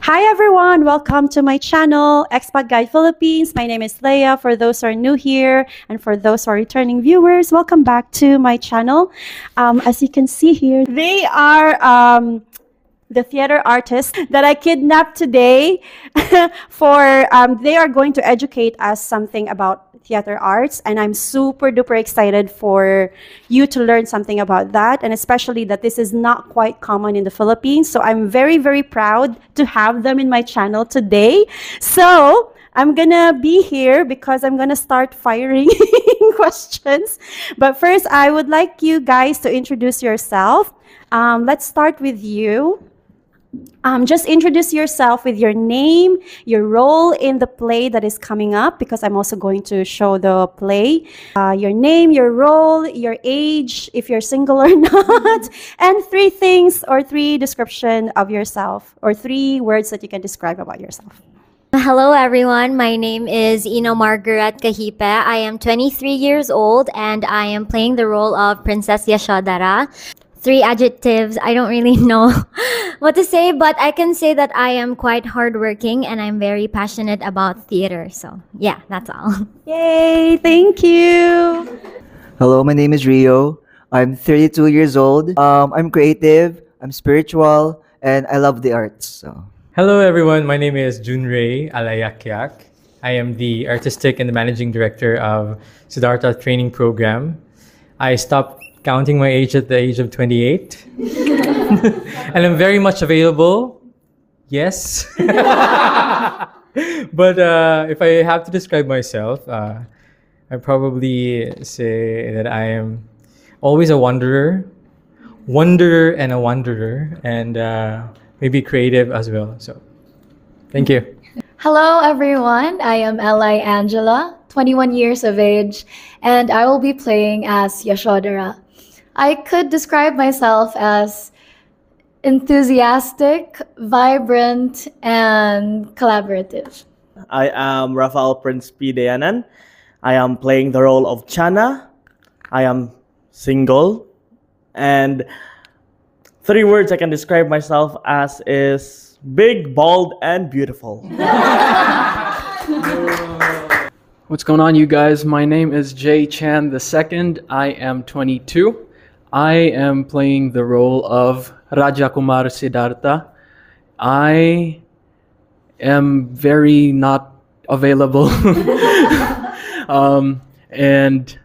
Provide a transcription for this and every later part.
Hi everyone, welcome to my channel, Expat Guide Philippines. My name is Leia. For those who are new here and for those who are returning viewers, welcome back to my channel. As you can see here, they are the theater artists that I kidnapped today for they are going to educate us something about theater arts, and I'm super duper excited for you to learn something about that, and especially that this is not quite common in the Philippines. So I'm very, very proud to have them in my channel today. So I'm gonna be here because I'm gonna start firing questions. But first, I would like you guys to introduce yourself. Let's start with you. Just introduce yourself with your name, your role in the play that is coming up, because I'm also going to show the play. Your name, your role, your age, if you're single or not, and three description of yourself, or 3 words that you can describe about yourself. Hello everyone, my name is Ino Margaret Kahipe. I am 23 years old and I am playing the role of Princess Yashodhara. 3 adjectives, I don't really know what to say, but I can say that I am quite hardworking and I'm very passionate about theater. So yeah, that's all. Yay, thank you. Hello, my name is Rio. I'm 32 years old. I'm creative, I'm spiritual, and I love the arts. So. Hello everyone, my name is Junrei Alayakyak. I am the artistic and the managing director of Siddhartha training program. I stopped counting my age at the age of 28. And I'm very much available. Yes. But if I have to describe myself, I'd probably say that I am always a wanderer and a wanderer, and maybe creative as well. So, thank you. Hello everyone, I am Eli Angela, 21 years of age, and I will be playing as Yashodhara. I could describe myself as enthusiastic, vibrant, and collaborative. I am Rafael Prince P. Dayanan. I am playing the role of Chana. I am single. And 3 words I can describe myself as is big, bold, and beautiful. What's going on, you guys? My name is Jay Chan II. I am 22. I am playing the role of Raja Kumar Siddhartha. I am very not available. And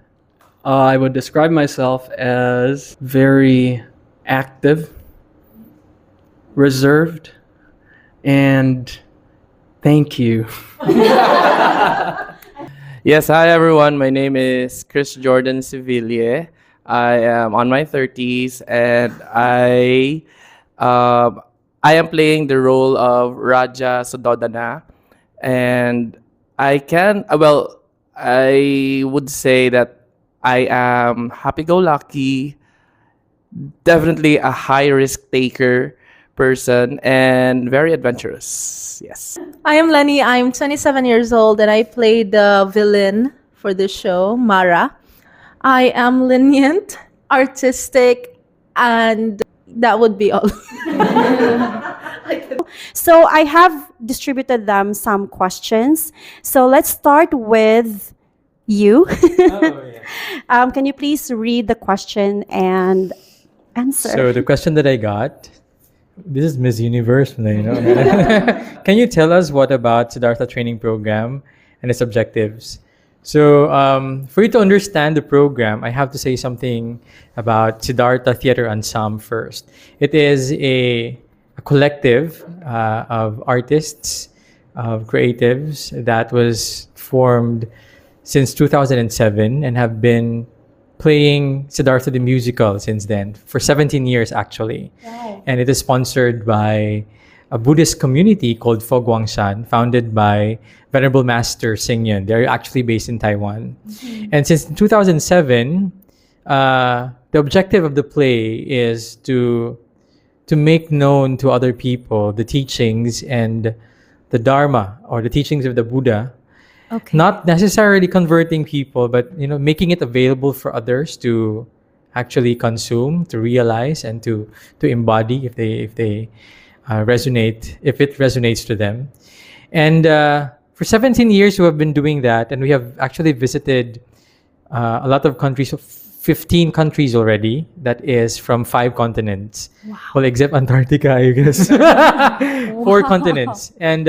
I would describe myself as very active, reserved, and thank you. Yes, hi everyone. My name is Chris Jordan Seville. I am on my 30s and I am playing the role of Raja Sudodana, and I would say that I am happy-go-lucky, definitely a high-risk taker person, and very adventurous. Yes. I am Lenny. I'm 27 years old and I play the villain for the show, Mara. I am lenient, artistic, and that would be all. So I have distributed them some questions. So let's start with you. Can you please read the question and answer? So the question that I got, this is Miss Universe, you know. Can you tell us what about Siddhartha training program and its objectives? So for you to understand the program, I have to say something about Siddhartha Theater Ensemble first. It is a collective of artists, of creatives that was formed since 2007 and have been playing Siddhartha the musical since then, for 17 years actually. Wow. And it is sponsored by a Buddhist community called Fogwangshan, founded by Venerable Master Xingyun. They're actually based in Taiwan. Mm-hmm. And since 2007, the objective of the play is to make known to other people the teachings and the Dharma, or the teachings of the Buddha. Okay. Not necessarily converting people, but making it available for others to actually consume, to realize, and to embody if they resonate, if it resonates to them. And for 17 years, we have been doing that, and we have actually visited a lot of countries, 15 countries already. That is from 5 continents. Wow. Well, except Antarctica, I guess. 4 continents, and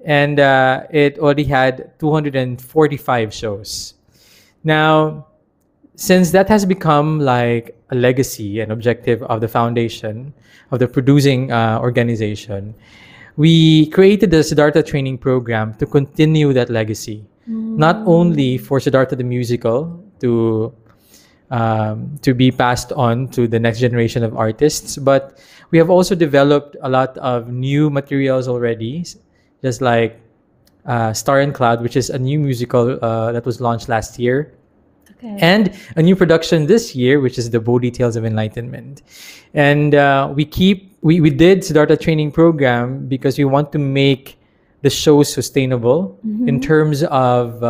it already had 245 shows. Now, since that has become like a legacy and objective of the foundation, of the producing organization, we created the Siddhartha training program to continue that legacy. Not only for Siddhartha the musical to be passed on to the next generation of artists, but we have also developed a lot of new materials already, just like Star and Cloud, which is a new musical that was launched last year. Okay. And a new production this year, which is the Bodhi Tales of Enlightenment. And we did Siddhartha training program because we want to make the show sustainable in terms of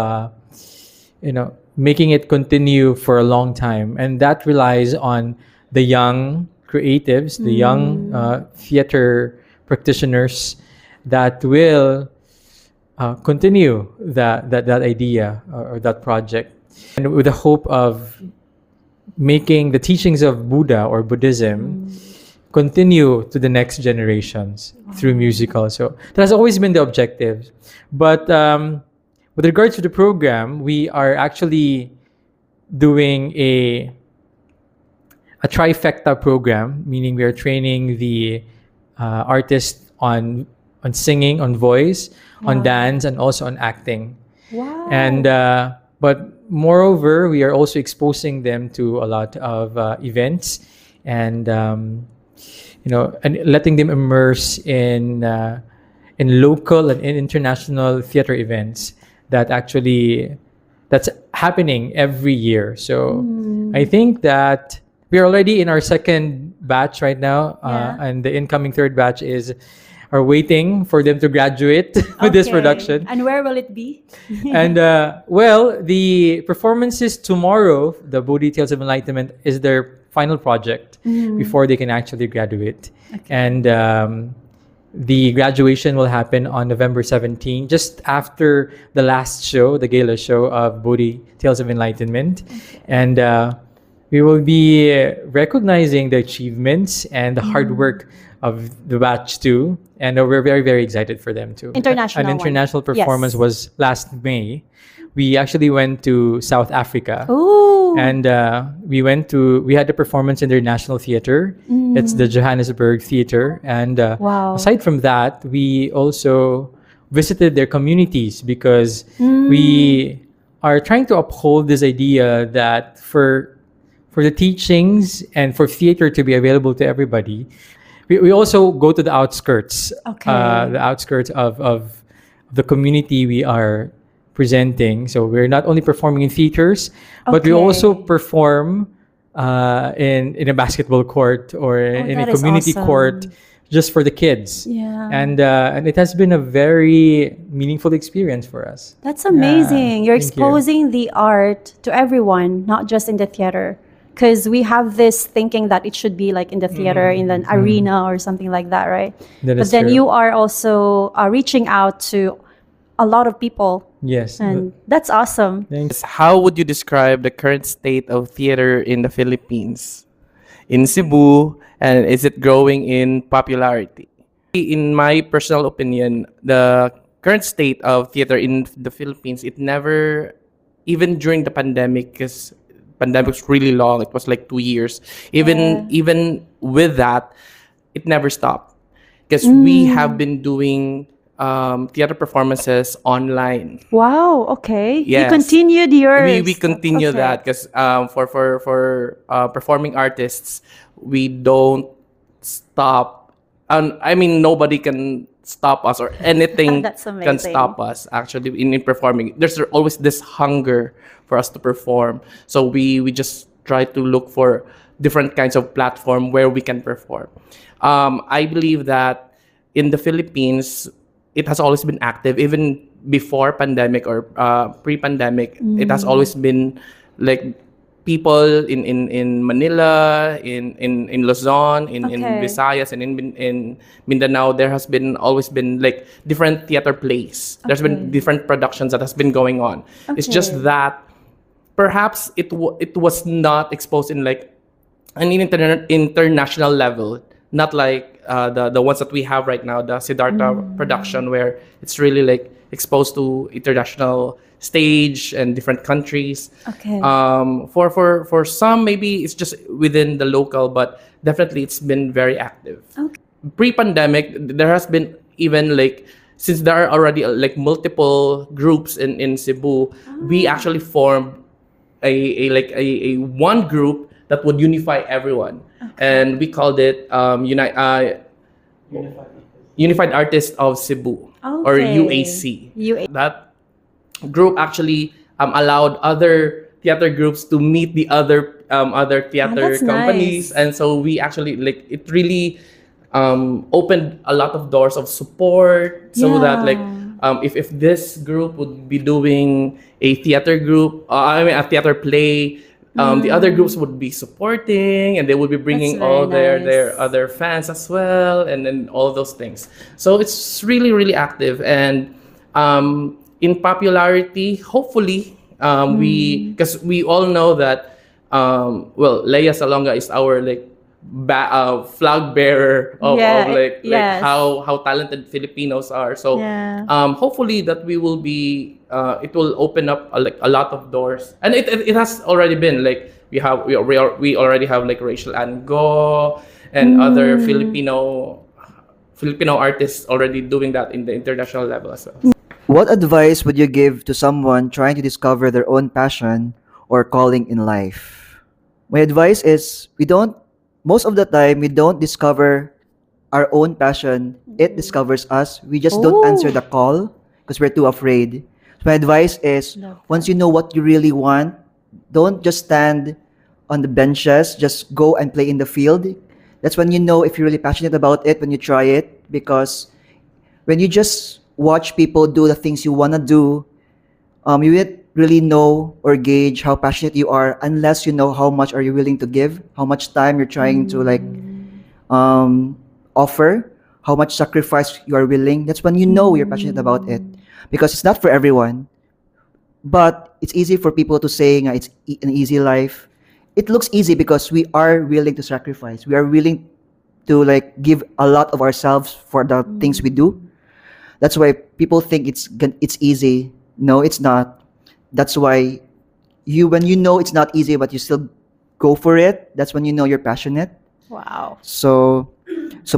making it continue for a long time. And that relies on the young creatives, the young theater practitioners that will continue that idea or that project. And with the hope of making the teachings of Buddha or Buddhism continue to the next generations through musical. So that has always been the objective. But with regards to the program, we are actually doing a trifecta program, meaning we are training the artists on singing, on voice, on dance, and also on acting. Wow. And but moreover, we are also exposing them to a lot of events and and letting them immerse in local and in international theater events that's happening every year. So I think that we are already in our second batch right now, and the incoming third batch are waiting for them to graduate with this production. And where will it be? And the performances tomorrow, the Bodhi Tales of Enlightenment, is their final project before they can actually graduate. Okay. And the graduation will happen on November 17, just after the last show, the gala show of Bodhi Tales of Enlightenment. Okay. And we will be recognizing the achievements and the hard work of the batch too, and we're very, very excited for them too. An international performance was last May. We actually went to South Africa. Ooh. And we had a performance in their national theater. It's the Johannesburg Theater. And aside from that, we also visited their communities because we are trying to uphold this idea that for the teachings and for theater to be available to everybody, we also go to the outskirts, the outskirts of the community we are presenting. So we're not only performing in theaters, but we also perform in a basketball court or in a community court just for the kids. Yeah. And it has been a very meaningful experience for us. That's amazing. You're exposing the art to everyone, not just in the theater. Because we have this thinking that it should be like in the theater, in the arena or something like that, right? But then you are also reaching out to a lot of people. Yes. And that's awesome. Thanks. How would you describe the current state of theater in the Philippines, in Cebu, and is it growing in popularity? In my personal opinion, the current state of theater in the Philippines, it never, even during the pandemic, because pandemic's really long. It was like 2 years. Even with that, it never stopped because we have been doing theater performances online. Wow. Okay. Yes. You continued yours. We continue that because for performing artists, we don't stop. I mean, nobody can stop us or anything can stop us actually in performing. There's always this hunger for us to perform, so we just try to look for different kinds of platform where we can perform. I believe that in the Philippines it has always been active even before pandemic or pre-pandemic. It has always been like people in Manila, in Luzon, in Okay. Visayas, and in Mindanao, there has been always been like different theater plays. There's Okay. been different productions that has been going on. It's Okay. just that perhaps it was not exposed in like an international level, not like the ones that we have right now, the Siddhartha production, where it's really like exposed to international stage and different countries. Okay. For some, maybe it's just within the local, but definitely it's been very active. Okay. Pre-pandemic, there has been even like, since there are already like multiple groups in Cebu, we actually formed a one group that would unify everyone, and we called it Unified Artists of Cebu, or Okay. UAC. UAC. That group actually allowed other theater groups to meet the other theater that's companies, nice. and so we actually like it really opened a lot of doors of support, so that like if this group would be doing a theater group, a theater play, the other groups would be supporting, and they would be bringing That's all very their nice. other fans as well, and then all of those things. So it's really really active, and in popularity, hopefully, because we all know that Leia Salonga is our like flag bearer of like yes. how talented Filipinos are. So Yeah. hopefully that we will be it will open up like a lot of doors, and it has already been like we already have like Rachel Ann Go and other Filipino artists already doing that in the international level as well. What advice would you give to someone trying to discover their own passion or calling in life? My advice is most of the time, we don't discover our own passion. It discovers us. We just don't answer the call because we're too afraid. So my advice is, once you know what you really want, don't just stand on the benches, just go and play in the field. That's when you know if you're really passionate about it, when you try it. Because when you just watch people do the things you want to do, you won't really know or gauge how passionate you are unless you know how much are you willing to give, how much time you're trying to like offer, how much sacrifice you are willing. That's when you know you're passionate about it, because it's not for everyone. But it's easy for people to say nga it's an easy life. It looks easy because we are willing to sacrifice. We are willing to like give a lot of ourselves for the things we do. That's why people think it's easy. No, it's not. That's why when you know it's not easy, but you still go for it, that's when you know you're passionate. Wow. So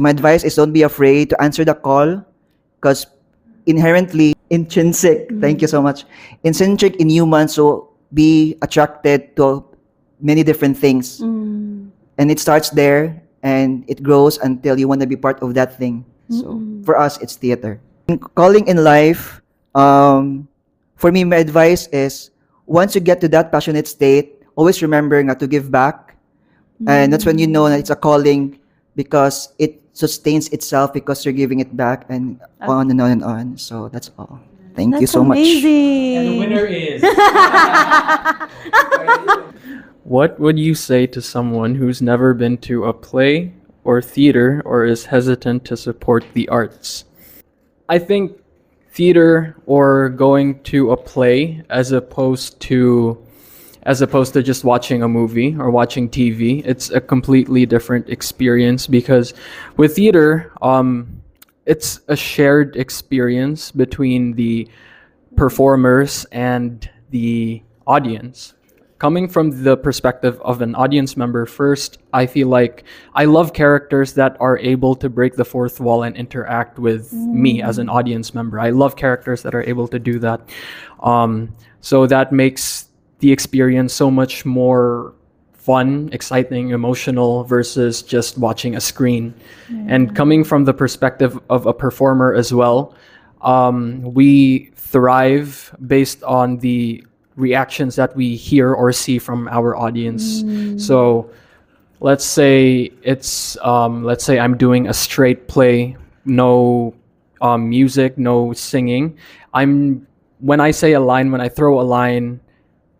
my advice is, don't be afraid to answer the call, because inherently intrinsic. Thank you so much. Intrinsic in humans will be attracted to many different things, and it starts there and it grows until you want to be part of that thing. So for us, it's theater. Calling in life, for me, my advice is, once you get to that passionate state, always remember to give back. And that's when you know that it's a calling, because it sustains itself because you're giving it back, and on and on and on. So that's all. Thank you so much. Amazing. And the winner is. What would you say to someone who's never been to a play or theater or is hesitant to support the arts? I think theater or going to a play as opposed to just watching a movie or watching TV, it's a completely different experience, because with theater, it's a shared experience between the performers and the audience. Coming from the perspective of an audience member first, I feel like I love characters that are able to break the fourth wall and interact with me as an audience member. I love characters that are able to do that. So that makes the experience so much more fun, exciting, emotional versus just watching a screen. And coming from the perspective of a performer as well, we thrive based on the reactions that we hear or see from our audience. So let's say I'm doing a straight play, no music, no singing. When I say a line, when I throw a line,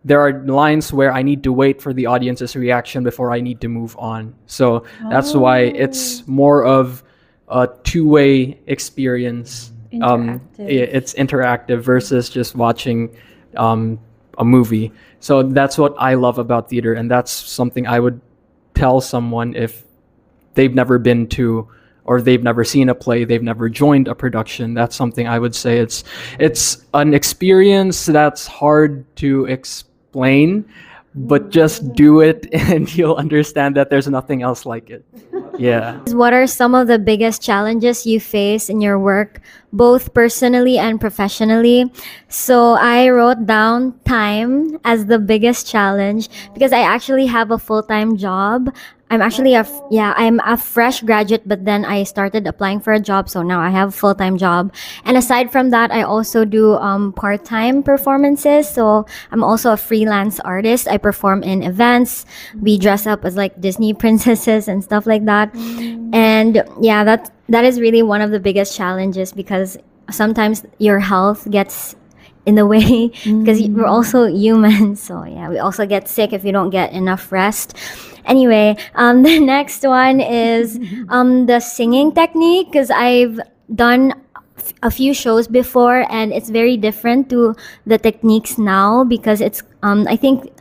there are lines where I need to wait for the audience's reaction before I need to move on. So that's why it's more of a two-way experience. It's interactive versus just watching a movie. So that's what I love about theater, and that's something I would tell someone if they've never been to, or they've never seen a play, they've never joined a production. That's something I would say. It's an experience that's hard to explain, but just do it and you'll understand that there's nothing else like it. Yeah. What are some of the biggest challenges you face in your work, both personally and professionally? So I wrote down time as the biggest challenge because I actually have a full-time job. I'm actually I'm a fresh graduate, but then I started applying for a job, so now I have a full-time job. And aside from that, I also do part-time performances. So I'm also a freelance artist. I perform in events. We dress up as like Disney princesses and stuff like that. And yeah, that is really one of the biggest challenges because sometimes your health gets in the way because we're also human. So yeah, we also get sick if you don't get enough rest. Anyway, the next one is the singing technique, because I've done a few shows before and it's very different to the techniques now because it's I think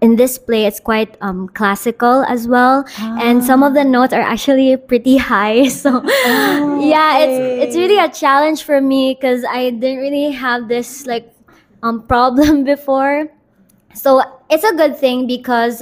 in this play it's quite classical as well, and some of the notes are actually pretty high. So yeah, it's really a challenge for me because I didn't really have this like problem before. So it's a good thing because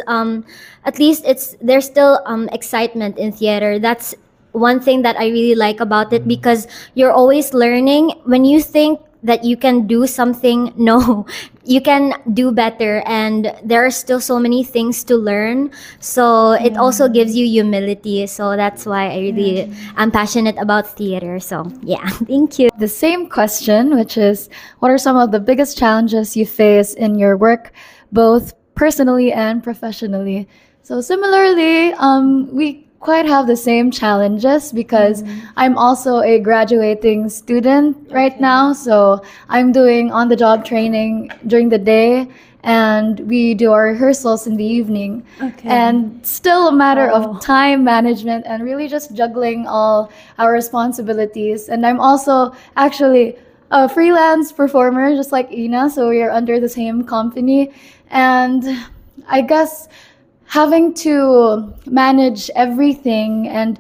at least there's still excitement in theater. That's one thing that I really like about it because you're always learning. When you think that you can do something, no, you can do better, and there are still so many things to learn. So it also gives you humility. So that's why I really am passionate about theater. So yeah, thank you. The same question, which is, what are some of the biggest challenges you face in your work, both personally and professionally? So similarly, we quite have the same challenges because I'm also a graduating student right now. So I'm doing on-the-job training during the day, and we do our rehearsals in the evening. And still a matter of time management and really just juggling all our responsibilities. And I'm also actually a freelance performer, just like Ina, so we are under the same company. And I guess having to manage everything and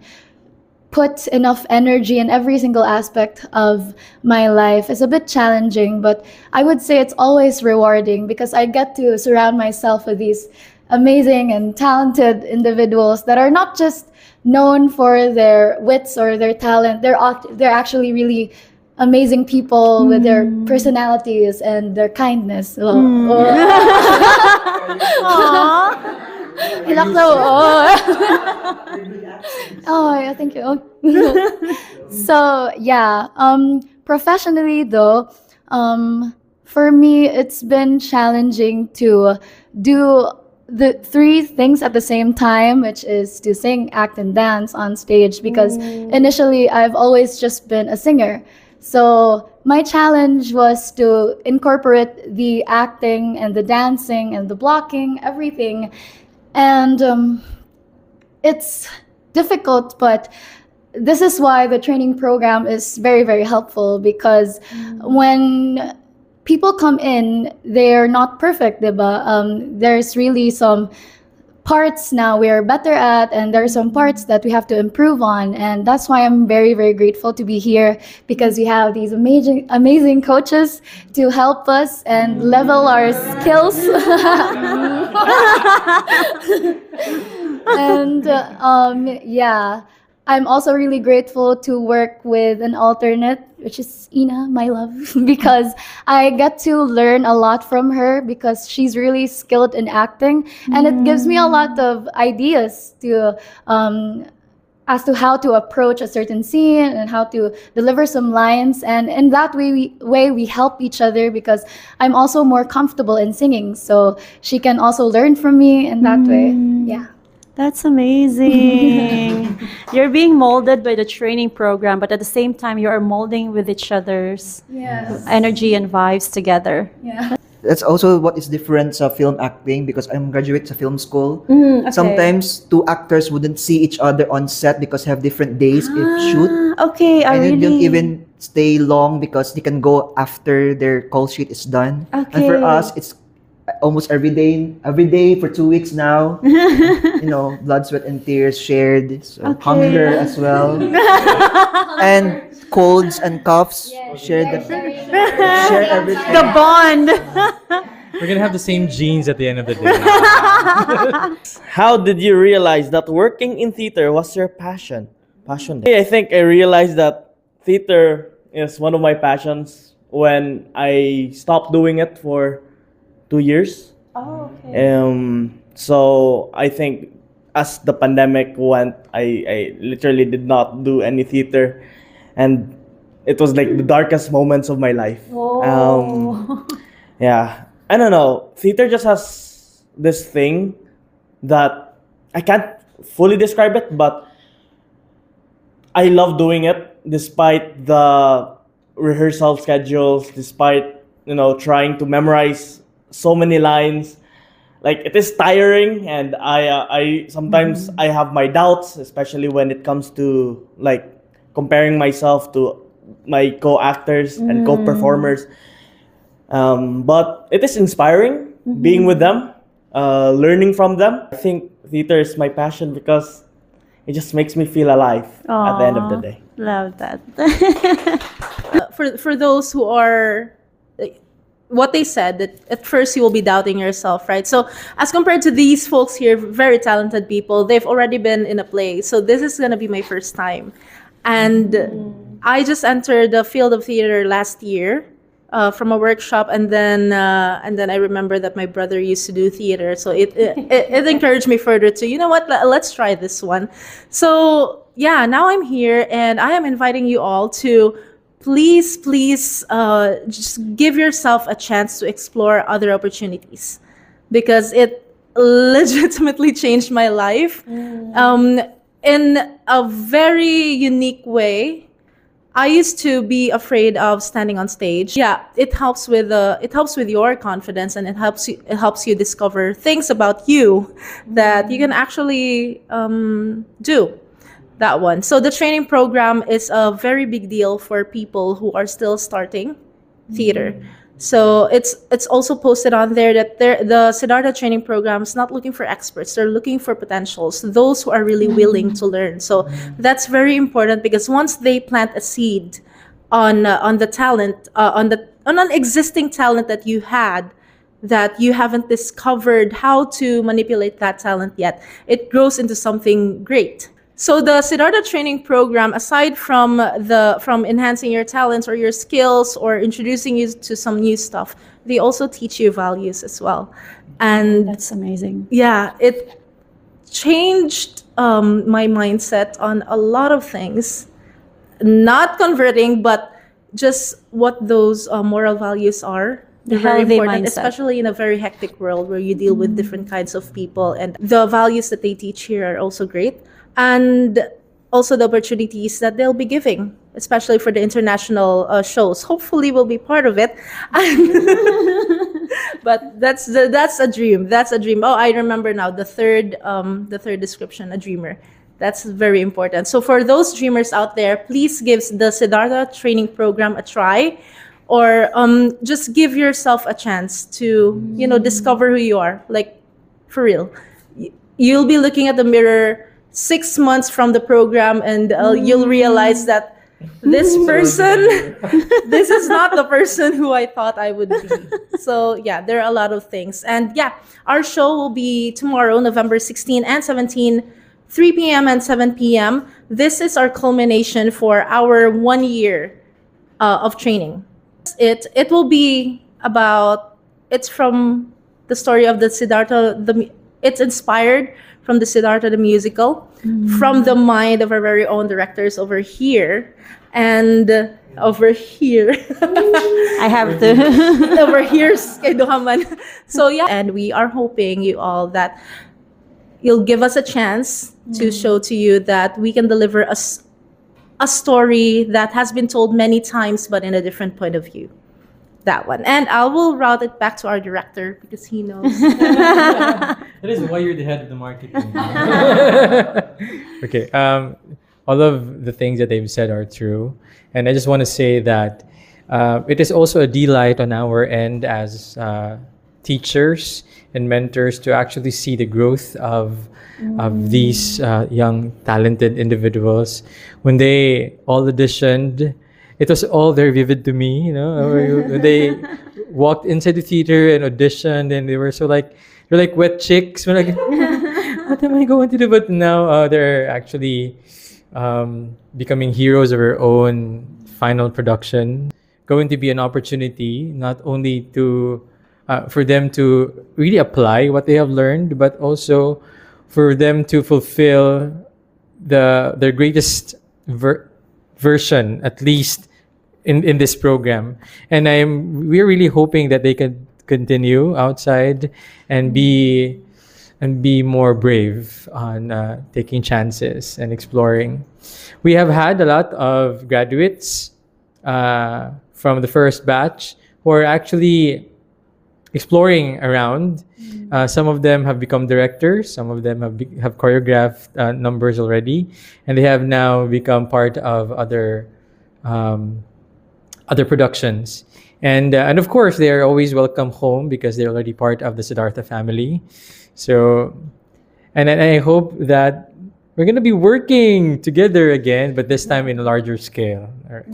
put enough energy in every single aspect of my life is a bit challenging, but I would say it's always rewarding because I get to surround myself with these amazing and talented individuals that are not just known for their wits or their talent. They're actually really amazing people with their personalities and their kindness. Oh, yeah, thank you. So yeah, professionally though, for me it's been challenging to do the three things at the same time, which is to sing, act, and dance on stage, because initially I've always just been a singer. So my challenge was to incorporate the acting and the dancing and the blocking, everything. And it's difficult, but this is why the training program is very, very helpful, because when people come in, they're not perfect, diba? There's really some parts now we're better at, and there are some parts that we have to improve on, and that's why I'm very, very grateful to be here, because we have these amazing coaches to help us and level our skills. And yeah, I'm also really grateful to work with an alternate, which is Ina, my love, because I get to learn a lot from her, because she's really skilled in acting, and it gives me a lot of ideas to as to how to approach a certain scene and how to deliver some lines. And in that way we help each other, because I'm also more comfortable in singing, so she can also learn from me in that way. Yeah. That's amazing. You're being molded by the training program, but at the same time, you are molding with each other's energy and vibes together. Yeah. That's also what is different sa film acting because I'm graduate sa film school. Okay. Sometimes two actors wouldn't see each other on set because have different days if shoot. Okay, And they don't really? even stay long because they can go after their call sheet is done. And for Okay. us, it's almost every day for 2 weeks now. Blood, sweat, and tears shared. So Okay. hunger as well. And colds and coughs shared. Share everything. The bond. We're gonna have the same genes at the end of the day. How did you realize that working in theater was your passion? I think I realized that theater is one of my passions when I stopped doing it for 2 years. Oh, okay. So I think as the pandemic went, I literally did not do any theater, and it was like the darkest moments of my life. Yeah, I don't know. Theater just has this thing that I can't fully describe it, but I love doing it despite the rehearsal schedules, despite trying to memorize so many lines. Like it is tiring, and I sometimes I have my doubts, especially when it comes to like comparing myself to my co-actors and co-performers. But it is inspiring being with them, learning from them. I think theater is my passion because it just makes me feel alive at the end of the day. Love that. For those who are what they said, that at first you will be doubting yourself, right? So as compared to these folks here, very talented people, they've already been in a play. So this is going to be my first time. And I just entered the field of theater last year from a workshop, and then I remember that my brother used to do theater, so it encouraged me further to, you know what, let's try this one. So yeah, now I'm here, and I am inviting you all to please just give yourself a chance to explore other opportunities, because it legitimately changed my life in a very unique way. I used to be afraid of standing on stage. Yeah, it helps with your confidence, and it helps you discover things about you that you can actually do. That one. So the training program is a very big deal for people who are still starting theater. So it's also posted on there that the Siddhartha training program is not looking for experts. They're looking for potentials, those who are really willing to learn. So that's very important, because once they plant a seed on the talent, on an existing talent that you had, that you haven't discovered how to manipulate that talent yet, it grows into something great. So the Siddhartha training program, aside from enhancing your talents or your skills or introducing you to some new stuff, they also teach you values as well. And That's amazing. yeah, it changed my mindset on a lot of things. Not converting, but just what those moral values are. They're very Healthy important, mindset. especially in a very hectic world where you deal with different kinds of people. And the values that they teach here are also great. And also the opportunities that they'll be giving, especially for the international shows. Hopefully we'll be part of it. But that's a dream. That's a dream. Oh, I remember now the third description, a dreamer. That's very important. So for those dreamers out there, please give the Siddhartha training program a try, or just give yourself a chance to discover who you are. Like, for real, you'll be looking at the mirror 6 months from the program, and you'll realize that this person, this is not the person who I thought I would be. So yeah, there are a lot of things. And yeah, our show will be tomorrow, November 16 and 17, 3 p.m. and 7 p.m. This is our culmination for our 1 year of training. It will be about, it's from the story of the Siddhartha, it's inspired from the Siddhartha the musical, from the mind of our very own directors over here, and over here. I have to. Over here, kay Duhaman. So yeah, and we are hoping you all that you'll give us a chance to show to you that we can deliver a story that has been told many times, but in a different point of view. that one. And I will route it back to our director because he knows. That is why you're the head of the marketing. Okay. All of the things that they've said are true, and I just want to say that it is also a delight on our end as teachers and mentors to actually see the growth of these young talented individuals. When they all auditioned, it was all very vivid to me, when they walked inside the theater and auditioned, and they were they're like wet chicks. We're like, what am I going to do? But now they're actually becoming heroes of their own final production. Going to be an opportunity not only to for them to really apply what they have learned, but also for them to fulfill their greatest version, at least in this program. And we're really hoping that they can continue outside and be more brave on taking chances and exploring. We have had a lot of graduates from the first batch who are actually exploring around. Some of them have become directors. Some of them have choreographed numbers already, and they have now become part of other productions. And of course, they are always welcome home because they're already part of the Siddhartha family. So, and I hope that we're going to be working together again, but this time in a larger scale. All right.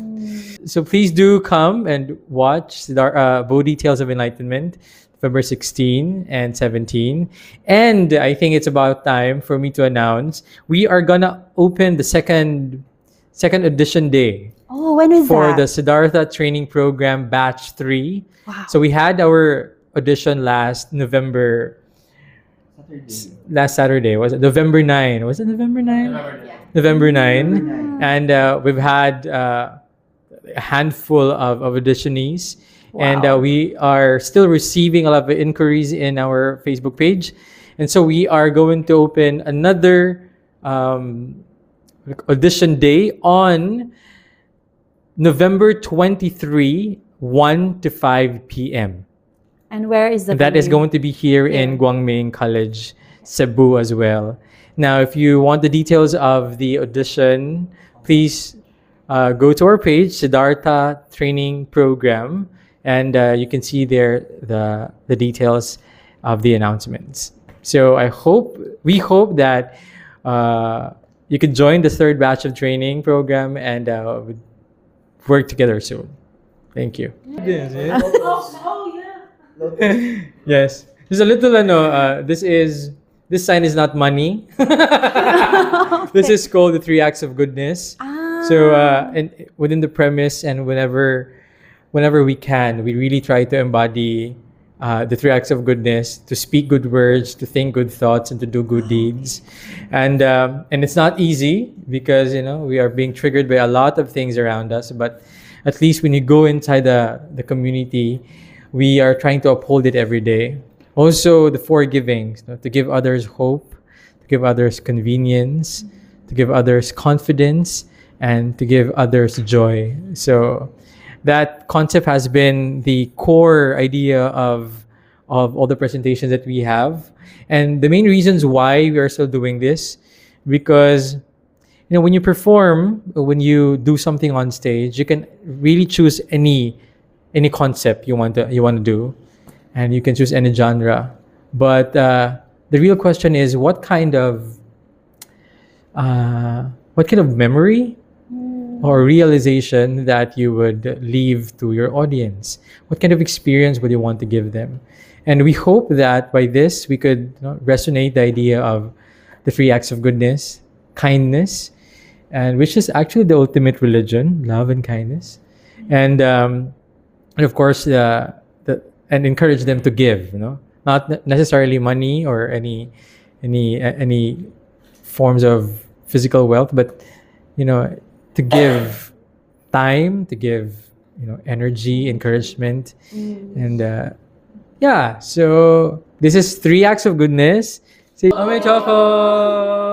So please do come and watch Bodhi Tales of Enlightenment, November 16 and 17. And I think it's about time for me to announce we are going to open the second edition day. Oh, when is for that? the Siddhartha training program batch 3. Wow. So we had our audition last Saturday. Was it November 9? Was it November 9? November 9. And we've had a handful of auditionees. Wow. And we are still receiving a lot of inquiries in our Facebook page. And so we are going to open another audition day on November 23, 1 to 5 p.m. And where is the And that is venue? going to be here in Guangming College, Cebu as well. Now, if you want the details of the audition, please go to our page, Siddhartha Training Program, and you can see there the details of the announcements. So we hope that you can join the third batch of training program and work together soon. Thank you. Yes. There's a little this sign is not money. This is called the 3 acts of goodness. So and within the premise and whenever we can, we really try to embody the 3 acts of goodness, to speak good words, to think good thoughts, and to do good deeds. And it's not easy because we are being triggered by a lot of things around us, but at least when you go inside the community, we are trying to uphold it every day. Also, the 4 givings, to give others hope, to give others convenience, to give others confidence, and to give others joy. So that concept has been the core idea of all the presentations that we have. And the main reasons why we are still doing this, because when you perform, when you do something on stage, you can really choose any concept you want to do, and you can choose any genre. But the real question is, what kind of memory or realization that you would leave to your audience? What kind of experience would you want to give them? And we hope that by this we could resonate the idea of the 3 acts of goodness, kindness, and which is actually the ultimate religion, love and kindness, and of course and encourage them to give, not necessarily money or any forms of physical wealth, but to give time, to give energy, encouragement, and so this is 3 acts of goodness. Say, Ame Choco!